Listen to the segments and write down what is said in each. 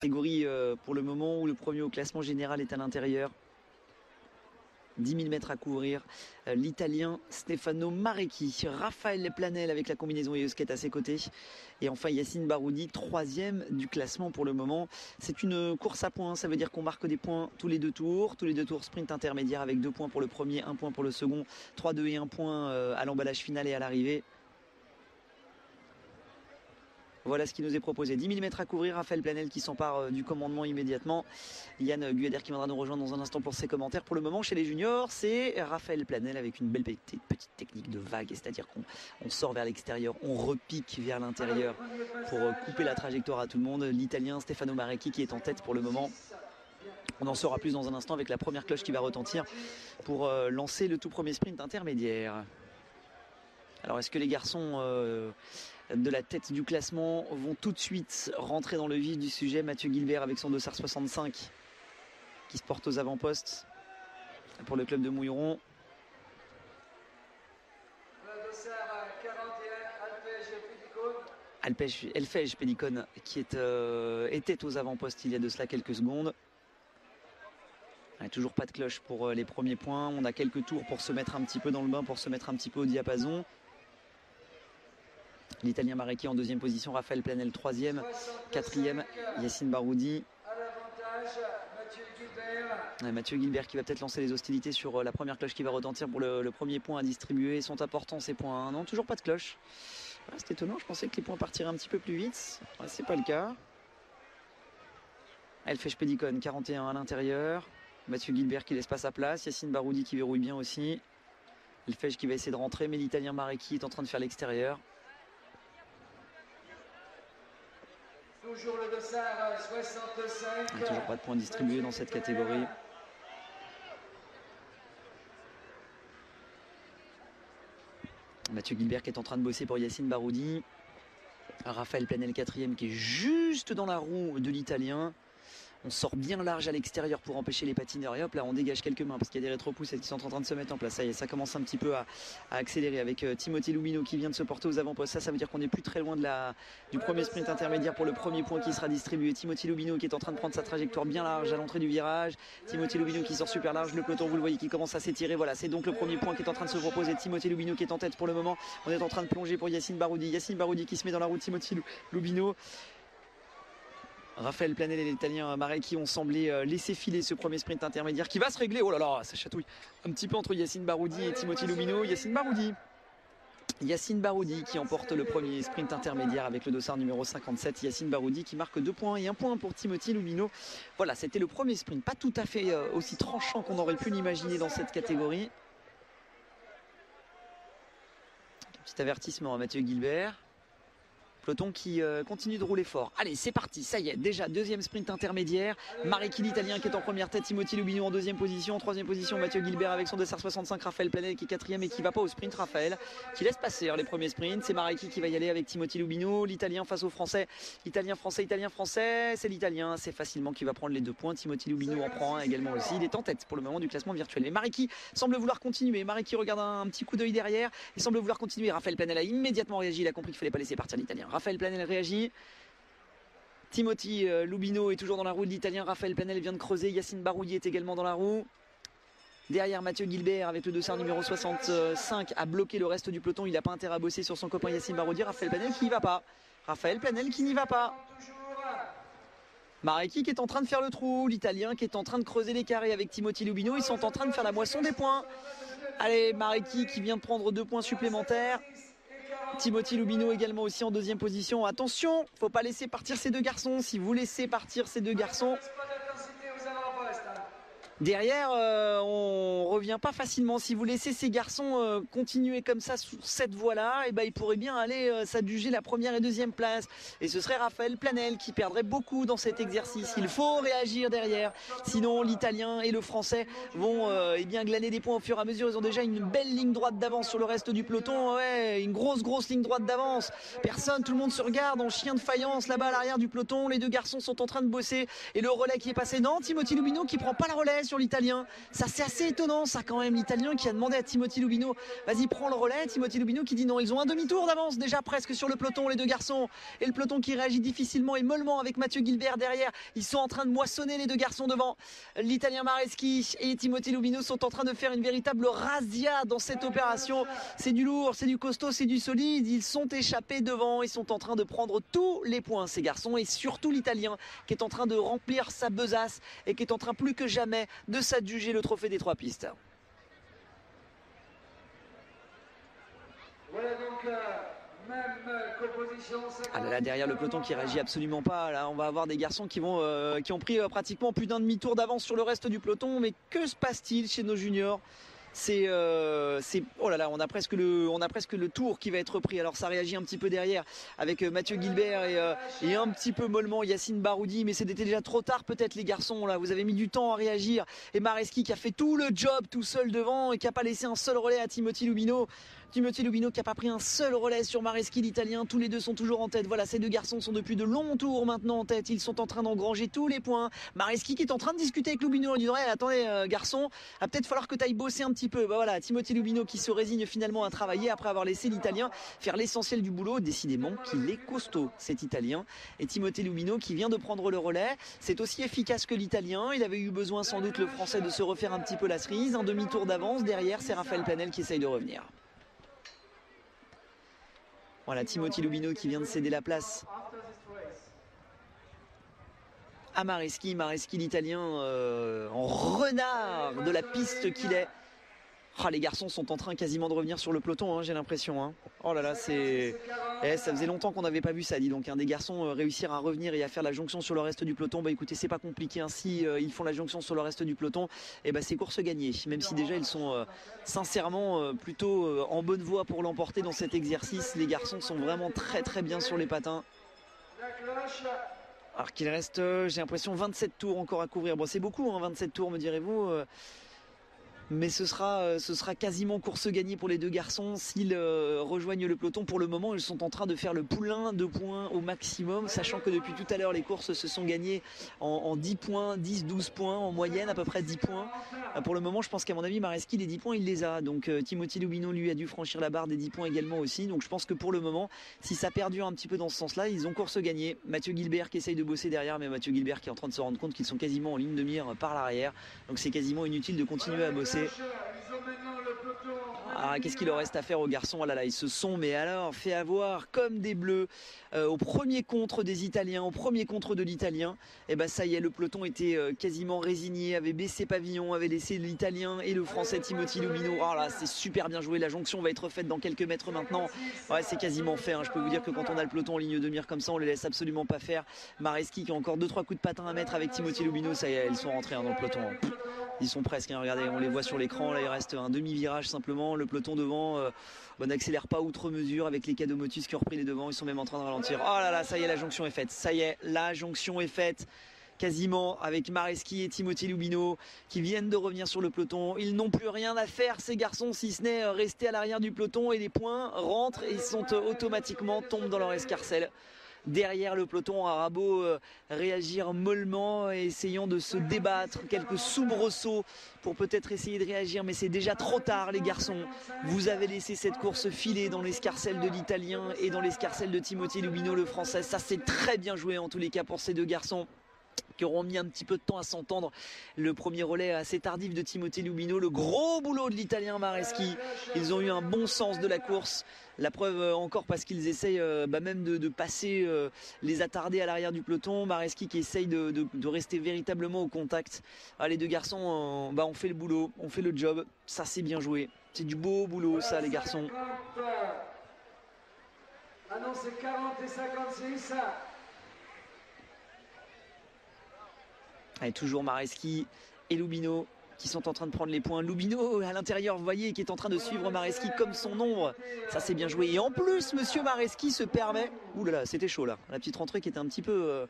catégorie pour le moment où le premier au classement général est à l'intérieur. 10 000 mètres à couvrir. L'Italien Stefano Marecchi, Raphaël Planel avec la combinaison Eusket à ses côtés. Et enfin Yacine Baroudi, 3e du classement pour le moment. C'est une course à points, ça veut dire qu'on marque des points tous les 2 tours. Tous les 2 tours sprint intermédiaire avec 2 points pour le premier, 1 point pour le second. 3, 2 et 1 point à l'emballage final et à l'arrivée. Voilà ce qui nous est proposé. 10 000 mètres à couvrir. Raphaël Planel qui s'empare du commandement immédiatement. Yann Gueder qui viendra nous rejoindre dans un instant pour ses commentaires. Pour le moment, chez les juniors, c'est Raphaël Planel avec une belle petite technique de vague. C'est-à-dire qu'on sort vers l'extérieur, on repique vers l'intérieur pour couper la trajectoire à tout le monde. L'Italien Stefano Marecchi qui est en tête pour le moment. On en saura plus dans un instant avec la première cloche qui va retentir pour lancer le tout premier sprint intermédiaire. Alors est-ce que les garçons de la tête du classement vont tout de suite rentrer dans le vif du sujet? Mathieu Gilbert avec son dossard 65 qui se porte aux avant-postes pour le club de Mouilleron. Elfège Pédicone qui était aux avant-postes il y a de cela quelques secondes. Toujours pas de cloche pour les premiers points. On a quelques tours pour se mettre un petit peu dans le bain, pour se mettre un petit peu au diapason. L'Italien Marecchi en 2e position, Raphaël Planel 3e, 4e, Yacine Baroudi. Mathieu Gilbert qui va peut-être lancer les hostilités sur la première cloche qui va retentir pour le premier point à distribuer. Ils sont importants ces points, hein. Non, toujours pas de cloche. C'est étonnant, je pensais que les points partiraient un petit peu plus vite. C'est pas le cas. Elfège Pédicone 41 à l'intérieur. Mathieu Gilbert qui laisse pas sa place. Yacine Baroudi qui verrouille bien aussi. Elfège qui va essayer de rentrer, mais l'Italien Marecchi est en train de faire l'extérieur. Toujours le dossard 65. Il n'y a toujours pas de points distribués dans cette catégorie. Mathieu Gilbert qui est en train de bosser pour Yacine Baroudi. Raphaël Planel 4e qui est juste dans la roue de l'Italien. On sort bien large à l'extérieur pour empêcher les patineurs. Et hop là, on dégage quelques mains parce qu'il y a des rétropoussettes qui sont en train de se mettre en place. Ça y est, ça commence un petit peu à accélérer avec Timothy Lubino qui vient de se porter aux avant-postes. Ça veut dire qu'on est plus très loin du premier sprint intermédiaire pour le premier point qui sera distribué. Timothy Lubino qui est en train de prendre sa trajectoire bien large à l'entrée du virage. Timothy Lubino qui sort super large. Le peloton, vous le voyez, qui commence à s'étirer. Voilà, c'est donc le premier point qui est en train de se proposer. Timothy Lubino qui est en tête pour le moment. On est en train de plonger pour Yacine Baroudi. Yacine Baroudi qui se met dans la roue de Timothy Lubino. Raphaël Planel et l'Italien Marecchi ont semblé laisser filer ce premier sprint intermédiaire qui va se régler. Oh là là, ça chatouille un petit peu entre Yacine Baroudi et Timothy Lubino. Yacine Baroudi qui emporte le premier sprint intermédiaire avec le dossard numéro 57. Yacine Baroudi qui marque 2 points et 1 point pour Timothy Lubino. Voilà, c'était le premier sprint, pas tout à fait aussi tranchant qu'on aurait pu l'imaginer dans cette catégorie. Petit avertissement à Mathieu Gilbert. Peloton qui continue de rouler fort. Allez, c'est parti, ça y est, déjà 2e sprint intermédiaire. Marecchi l'Italien qui est en première tête, Timothy Lubino en 2e position, 3e position Mathieu Gilbert avec son dossard 65, Raphaël Planel qui est 4e et qui va pas au sprint. Raphaël qui laisse passer les premiers sprints. C'est Marecchi qui va y aller avec Timothy Lubino, l'Italien face au Français. Italien français, c'est l'Italien, c'est facilement qui va prendre les 2 points. Timothy Lubino en prend un également aussi. Il est en tête pour le moment du classement virtuel. Mais Marecchi semble vouloir continuer. Marecchi regarde un petit coup d'œil derrière. Il semble vouloir continuer. Raphaël Planel a immédiatement réagi. Il a compris qu'il fallait pas laisser partir l'Italien. Raphaël Planel réagit. Timothy Lubino est toujours dans la roue de l'Italien. Raphaël Planel vient de creuser. Yacine Baroudi est également dans la roue. Derrière Mathieu Gilbert avec le dossard numéro 65 a bloqué le reste du peloton. Il n'a pas intérêt à bosser sur son copain Yacine Baroudi. Raphaël Planel qui n'y va pas. Raphaël Planel qui n'y va pas. Marecchi qui est en train de faire le trou. L'Italien qui est en train de creuser les carrés avec Timothy Lubino. Ils sont en train de faire la moisson des points. Allez, Marecchi qui vient de prendre 2 points supplémentaires. Timothy Lubino également aussi en 2e position. Attention, faut pas laisser partir ces 2 garçons. Si vous laissez partir ces 2 garçons, derrière, on revient pas facilement. Si vous laissez ces garçons continuer comme ça sur cette voie-là, et ben ils pourraient bien aller s'adjuger la 1e et 2e place. Et ce serait Raphaël Planel qui perdrait beaucoup dans cet exercice. Il faut réagir derrière. Sinon, l'Italien et le Français vont bien glaner des points au fur et à mesure. Ils ont déjà une belle ligne droite d'avance sur le reste du peloton. Ouais, une grosse ligne droite d'avance. Personne, tout le monde se regarde en chien de faïence là-bas à l'arrière du peloton. Les 2 garçons sont en train de bosser. Et le relais qui est passé, non, Timothy Lubino qui prend pas la relais sur l'Italien. Ça c'est assez étonnant ça quand même, l'Italien qui a demandé à Timothy Lubino, vas-y prends le relais. Timothy Lubino qui dit non, ils ont un demi-tour d'avance déjà presque sur le peloton les deux garçons. Et le peloton qui réagit difficilement et mollement avec Mathieu Gilbert derrière. Ils sont en train de moissonner les deux garçons devant. L'Italien Mareschi et Timothy Lubino sont en train de faire une véritable razzia dans cette opération. C'est du lourd, c'est du costaud, c'est du solide. Ils sont échappés devant, ils sont en train de prendre tous les points ces garçons et surtout l'Italien qui est en train de remplir sa besace et qui est en train plus que jamais de s'adjuger le trophée des 3 pistes. Voilà donc même composition. Ah là, derrière le peloton qui réagit absolument pas. Là, on va avoir des garçons qui ont pris pratiquement plus d'un demi-tour d'avance sur le reste du peloton. Mais que se passe-t-il chez nos juniors ? C'est oh là là, on a presque le tour qui va être pris. Alors ça réagit un petit peu derrière avec Mathieu Gilbert et un petit peu mollement Yacine Baroudi, mais c'était déjà trop tard peut-être les garçons là. Vous avez mis du temps à réagir et Mareschi qui a fait tout le job tout seul devant et qui a pas laissé un seul relais à Timothy Lubino. Timothy Lubino qui n'a pas pris un seul relais sur Mareschi l'Italien. Tous les deux sont toujours en tête. Voilà, ces deux garçons sont depuis de longs tours maintenant en tête. Ils sont en train d'engranger tous les points. Mareschi qui est en train de discuter avec Lubino en disant attendez garçon, va peut-être falloir que tu ailles bosser un petit peu. Bah voilà, Timothy Lubino qui se résigne finalement à travailler après avoir laissé l'Italien faire l'essentiel du boulot. Décidément qu'il est costaud cet Italien. Et Timothy Lubino qui vient de prendre le relais. C'est aussi efficace que l'Italien. Il avait eu besoin sans doute le Français de se refaire un petit peu la cerise. Un demi-tour d'avance. Derrière, c'est Raphaël Planel qui essaye de revenir. Voilà, Timothy Lubino qui vient de céder la place à Mareschi. Mareschi l'Italien en renard de la piste qu'il est. Oh, les garçons sont en train quasiment de revenir sur le peloton, j'ai l'impression. Oh là là, ça faisait longtemps qu'on n'avait pas vu ça, dis donc. Des garçons réussir à revenir et à faire la jonction sur le reste du peloton. Bah écoutez, c'est pas compliqué. Si ils font la jonction sur le reste du peloton, et c'est course gagnée. Même si déjà ils sont sincèrement plutôt en bonne voie pour l'emporter dans cet exercice. Les garçons sont vraiment très très bien sur les patins. Alors qu'il reste, j'ai l'impression, 27 tours encore à couvrir. Bon, c'est beaucoup, 27 tours, me direz-vous. Mais ce sera quasiment course gagnée pour les deux garçons s'ils rejoignent le peloton. Pour le moment, ils sont en train de faire le poulain de points au maximum, sachant que depuis tout à l'heure, les courses se sont gagnées en 10 points, 10, 12 points, en moyenne à peu près 10 points. Pour le moment, je pense qu'à mon avis, Mareschi, les 10 points, il les a. Donc Timothy Lubino, lui, a dû franchir la barre des 10 points également aussi. Donc je pense que pour le moment, si ça perdure un petit peu dans ce sens-là, ils ont course gagnée. Mathieu Gilbert qui essaye de bosser derrière, mais Mathieu Gilbert qui est en train de se rendre compte qu'ils sont quasiment en ligne de mire par l'arrière. Donc c'est quasiment inutile de continuer à bosser. Ah, qu'est-ce qu'il leur reste à faire aux garçons? Oh là là, ils se sont, mais alors, fait avoir comme des bleus au premier contre des Italiens, au premier contre de l'Italien. Et ça y est, le peloton était quasiment résigné, avait baissé pavillon, avait laissé l'Italien et le Français Timothy Lubino. Oh là, c'est super bien joué. La jonction va être faite dans quelques mètres maintenant. Ouais, c'est quasiment fait. Je peux vous dire que quand on a le peloton en ligne de mire comme ça, on les laisse absolument pas faire. Mareschi qui a encore 2-3 coups de patin à mettre avec Timothy Lubino. Ça y est, ils sont rentrés dans le peloton. Ils sont presque, regardez, on les voit sur l'écran, là il reste un demi-virage simplement, le peloton devant n'accélère pas outre mesure avec les Cadeaux Motus qui ont repris les devants, ils sont même en train de ralentir. Oh là là, ça y est, la jonction est faite, ça y est, la jonction est faite quasiment avec Mareschi et Timothy Lubino qui viennent de revenir sur le peloton. Ils n'ont plus rien à faire ces garçons si ce n'est rester à l'arrière du peloton et les points rentrent et ils sont automatiquement tombent dans leur escarcelle. Derrière le peloton, Arabo réagir mollement et essayant de se débattre, quelques soubresauts pour peut-être essayer de réagir, mais c'est déjà trop tard les garçons. Vous avez laissé cette course filer dans l'escarcelle de l'Italien et dans l'escarcelle de Timothy Lubino le Français. Ça c'est très bien joué en tous les cas pour ces deux garçons qui auront mis un petit peu de temps à s'entendre. Le premier relais assez tardif de Timothy Lubino, le gros boulot de l'Italien Mareschi. Ils ont eu un bon sens de la course. La preuve encore parce qu'ils essayent même de passer les attardés à l'arrière du peloton. Mareschi qui essaye de rester véritablement au contact. Les deux garçons ont fait le boulot, ont fait le job. Ça c'est bien joué. C'est du beau boulot ça les garçons. Ah non, c'est 40 et 56. Et toujours Mareschi et Lubino qui sont en train de prendre les points. Lubino à l'intérieur, vous voyez, qui est en train de suivre Mareschi comme son ombre. Ça c'est bien joué. Et en plus, monsieur Mareschi se permet... Ouh là là, c'était chaud là. La petite rentrée qui était un petit peu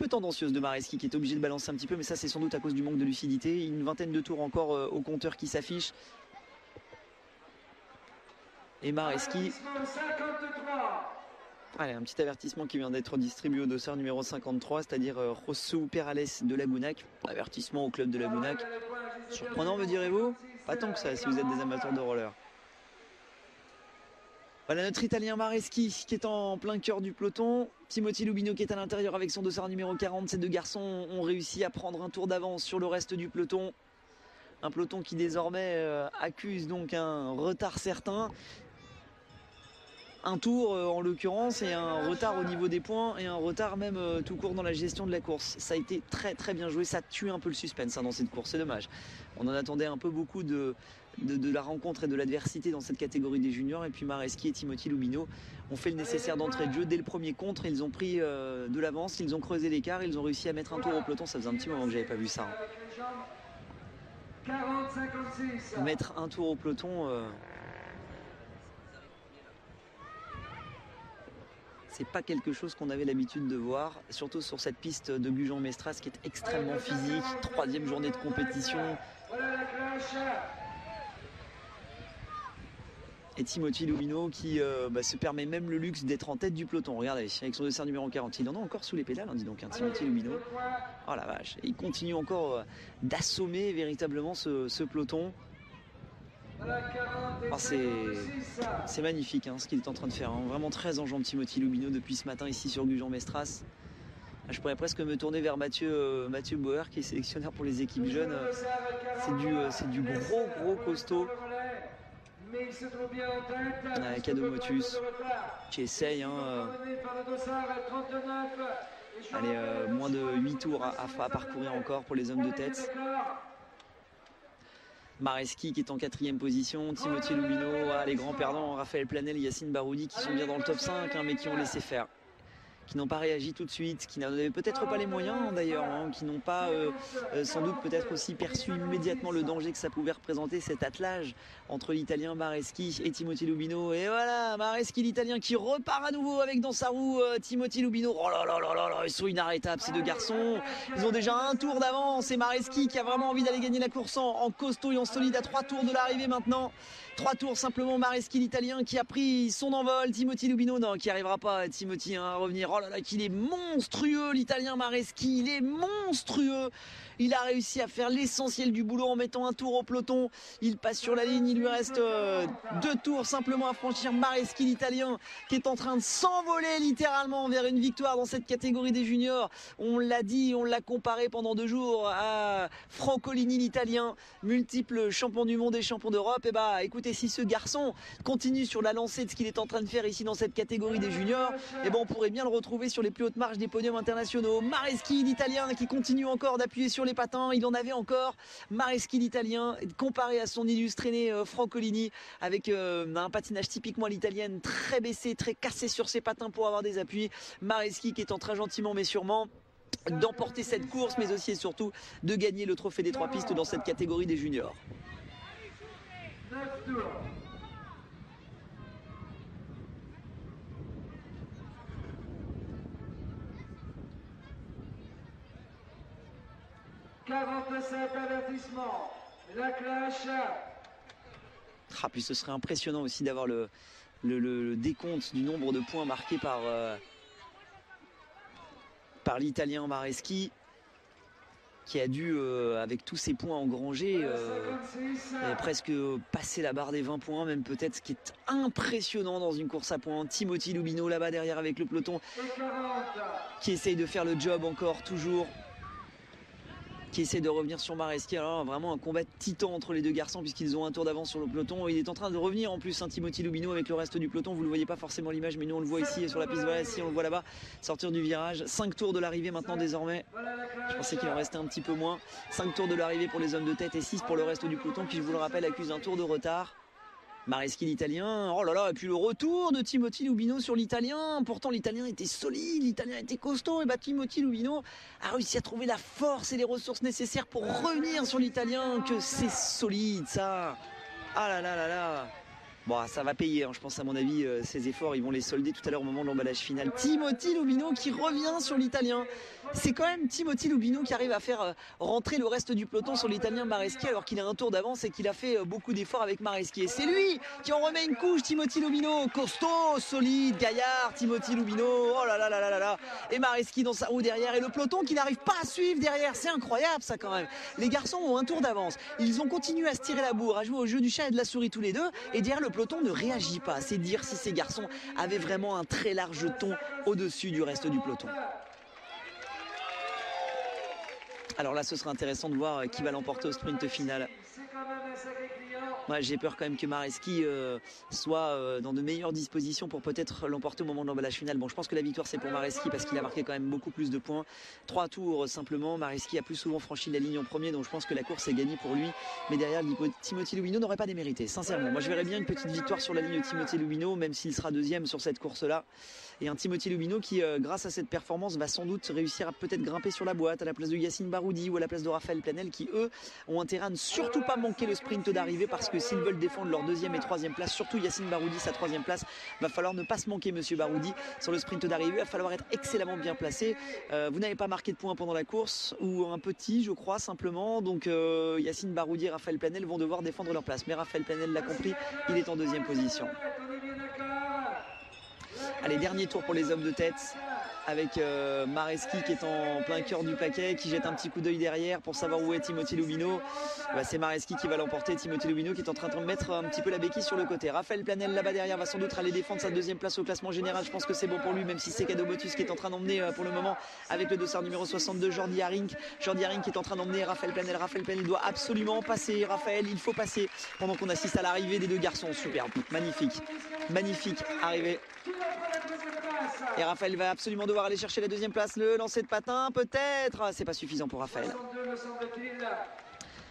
tendancieuse de Mareschi, qui est obligé de balancer un petit peu. Mais ça c'est sans doute à cause du manque de lucidité. Une vingtaine de tours encore au compteur qui s'affiche. Et Mareschi... Allez, un petit avertissement qui vient d'être distribué au dossard numéro 53, c'est-à-dire Rossou Perales de Lagunac. Avertissement au club de Lagunac. Surprenant, me direz-vous? Pas tant que ça si vous êtes des amateurs de roller. Voilà notre Italien Mareschi qui est en plein cœur du peloton. Timothy Lubino qui est à l'intérieur avec son dossard numéro 40. Ces deux garçons ont réussi à prendre un tour d'avance sur le reste du peloton. Un peloton qui désormais accuse donc un retard certain. Un tour en l'occurrence et un retard au niveau des points et un retard même tout court dans la gestion de la course. Ça a été très très bien joué, ça tue un peu le suspense dans cette course, c'est dommage. On en attendait un peu beaucoup de la rencontre et de l'adversité dans cette catégorie des juniors, et puis Mareschi et Timothy Lubino ont fait le nécessaire d'entrée de jeu dès le premier contre. Ils ont pris de l'avance, ils ont creusé l'écart, ils ont réussi à mettre un tour au peloton. Ça faisait un petit moment que j'avais pas vu ça. 40-56. Mettre un tour au peloton, c'est pas quelque chose qu'on avait l'habitude de voir, surtout sur cette piste de Gujan-Mestras qui est extrêmement physique. 3e journée de compétition. Et Timothy Lubino qui se permet même le luxe d'être en tête du peloton. Regardez, avec son dossard numéro 40. Il en a encore sous les pédales, dis donc, Timothy Lubino. Oh la vache. Et il continue encore d'assommer véritablement ce peloton. Oh, c'est magnifique ce qu'il est en train de faire. Vraiment très en jambes Timothy Lubino depuis ce matin ici sur Gujan-Mestras. Je pourrais presque me tourner vers Mathieu Bauer qui est sélectionneur pour les équipes jeunes. C'est du gros costaud. Cadeau Motus qui essaye. Allez, moins de 8 tours à parcourir encore pour les hommes de tête. Mareschi qui est en 4e position, Timothy Lubino, les grands perdants, Raphaël Planel, Yacine Baroudi qui sont bien dans le top 5 mais qui ont laissé faire, qui n'ont pas réagi tout de suite, qui n'avaient peut-être pas les moyens d'ailleurs, qui n'ont pas sans doute peut-être aussi perçu immédiatement le danger que ça pouvait représenter, cet attelage entre l'Italien Mareschi et Timothy Lubino. Et voilà, Mareschi l'Italien qui repart à nouveau avec dans sa roue Timothy Lubino. Oh là là là là là, ils sont inarrêtables ces deux garçons. Ils ont déjà un tour d'avance et Mareschi qui a vraiment envie d'aller gagner la course en costaud et en solide à 3 tours de l'arrivée maintenant. 3 tours simplement, Mareschi l'Italien qui a pris son envol. Timothy Lubino, non, qui n'arrivera pas, Timothy, à revenir. Oh là là, qu'il est monstrueux l'Italien Mareschi, il est monstrueux. Il a réussi à faire l'essentiel du boulot en mettant un tour au peloton. Il passe sur la ligne, il lui reste 2 tours simplement à franchir. Mareschi l'Italien qui est en train de s'envoler littéralement vers une victoire dans cette catégorie des juniors. On l'a dit, on l'a comparé pendant 2 jours à Francolini l'Italien, multiple champion du monde et champion d'Europe. Et écoutez, si ce garçon continue sur la lancée de ce qu'il est en train de faire ici dans cette catégorie des juniors, on pourrait bien le retrouver sur les plus hautes marches des podiums internationaux. Mareschi l'Italien qui continue encore d'appuyer sur les patins, il en avait encore. Mareschi l'Italien comparé à son illustre aîné Francolini avec un patinage typiquement à l'italienne, très baissé, très cassé sur ses patins pour avoir des appuis. Mareschi qui est en train gentiment mais sûrement d'emporter cette course, mais aussi et surtout de gagner le trophée des 3 pistes dans cette catégorie des juniors. 9 tours. « 47 avertissements. La clash. » Puis ce serait impressionnant aussi d'avoir le décompte du nombre de points marqués par l'Italien Mareschi, qui a dû, avec tous ses points engrangés, presque passer la barre des 20 points, même peut-être, ce qui est impressionnant dans une course à points. Timothy Lubino là-bas derrière avec le peloton, qui essaye de faire le job encore, toujours, qui essaie de revenir sur Mareschi. Alors vraiment un combat de titan entre les deux garçons puisqu'ils ont un tour d'avance sur le peloton. Il est en train de revenir en plus, Timothy Lubino avec le reste du peloton. Vous ne le voyez pas forcément l'image, mais nous on le voit ici sur la piste. Voilà, ici on le voit là-bas sortir du virage. 5 tours de l'arrivée maintenant désormais. Je pensais qu'il en restait un petit peu moins. 5 tours de l'arrivée pour les hommes de tête et 6 pour le reste du peloton qui, je vous le rappelle, accuse un tour de retard. Mareschi l'Italien, oh là là, et puis le retour de Timothy Lubino sur l'Italien. Pourtant l'Italien était solide, l'Italien était costaud, et Timothy Lubino a réussi à trouver la force et les ressources nécessaires pour revenir sur l'Italien. Que c'est solide ça. Ah là là là là. Bon, ça va payer, je pense, à mon avis, ces efforts, ils vont les solder tout à l'heure au moment de l'emballage final. Timothy Lubino qui revient sur l'Italien. C'est quand même Timothy Lubino qui arrive à faire rentrer le reste du peloton sur l'Italien Mareschi alors qu'il a un tour d'avance et qu'il a fait beaucoup d'efforts avec Mareschi. Et c'est lui qui en remet une couche, Timothy Lubino, costaud, solide, gaillard, Timothy Lubino, oh là là là là là là, et Mareschi dans sa roue derrière et le peloton qui n'arrive pas à suivre derrière, c'est incroyable ça quand même. Les garçons ont un tour d'avance, ils ont continué à se tirer la bourre, à jouer au jeu du chat et de la souris tous les deux et derrière le peloton ne réagit pas. C'est dire si ces garçons avaient vraiment un très large ton au-dessus du reste du peloton. Alors là, ce sera intéressant de voir qui va l'emporter au sprint final. Ouais, j'ai peur quand même que Mareschi soit dans de meilleures dispositions pour peut-être l'emporter au moment de l'emballage final. Bon, je pense que la victoire c'est pour Mareschi parce qu'il a marqué quand même beaucoup plus de points. 3 tours simplement. Mareschi a plus souvent franchi la ligne en premier, donc je pense que la course est gagnée pour lui. Mais derrière, Timothy Lubino n'aurait pas démérité. Sincèrement, moi je verrais bien une petite victoire sur la ligne de Timothy Lubino, même s'il sera deuxième sur cette course-là. Et un Timothy Lubino qui, grâce à cette performance, va sans doute réussir à peut-être grimper sur la boîte à la place de Yacine Baroudi ou à la place de Raphaël Planel qui, eux, ont intérêt à ne surtout pas manquer le sprint d'arrivée parce que s'ils veulent défendre leur deuxième et troisième place, surtout Yacine Baroudi, sa troisième place, va falloir ne pas se manquer, monsieur Baroudi, sur le sprint d'arrivée. Il va falloir être excellemment bien placé. Vous n'avez pas marqué de points pendant la course, ou un petit, je crois, simplement. Donc Yacine Baroudi et Raphaël Planel vont devoir défendre leur place. Mais Raphaël Planel l'a compris, il est en deuxième position. Allez, dernier tour pour les hommes de tête avec Mareschi qui est en plein cœur du paquet, qui jette un petit coup d'œil derrière pour savoir où est Timothy Lubino. C'est Mareschi qui va l'emporter, Timothy Lubino qui est en train de mettre un petit peu la béquille sur le côté. Raphaël Planel là-bas derrière va sans doute aller défendre sa deuxième place au classement général. Je pense que c'est bon pour lui, même si c'est Cado Motus qui est en train d'emmener pour le moment avec le dossard numéro 62 Jordi Haring. Jordi Haring qui est en train d'emmener Raphaël Planel. Raphaël Planel doit absolument passer. Raphaël, il faut passer pendant qu'on assiste à l'arrivée des deux garçons. Superbe, magnifique arrivée. Et Raphaël va absolument devoir aller chercher la deuxième place. Le lancer de patin, peut-être. C'est pas suffisant pour Raphaël.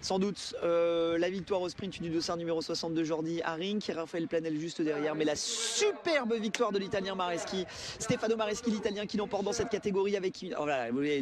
Sans doute la victoire au sprint du dossard numéro 62 Jordi Haring et Raphaël Planel juste derrière. Mais la superbe victoire de l'Italien Mareschi. Stefano Mareschi, l'Italien qui l'emporte dans cette catégorie avec... Oh là là,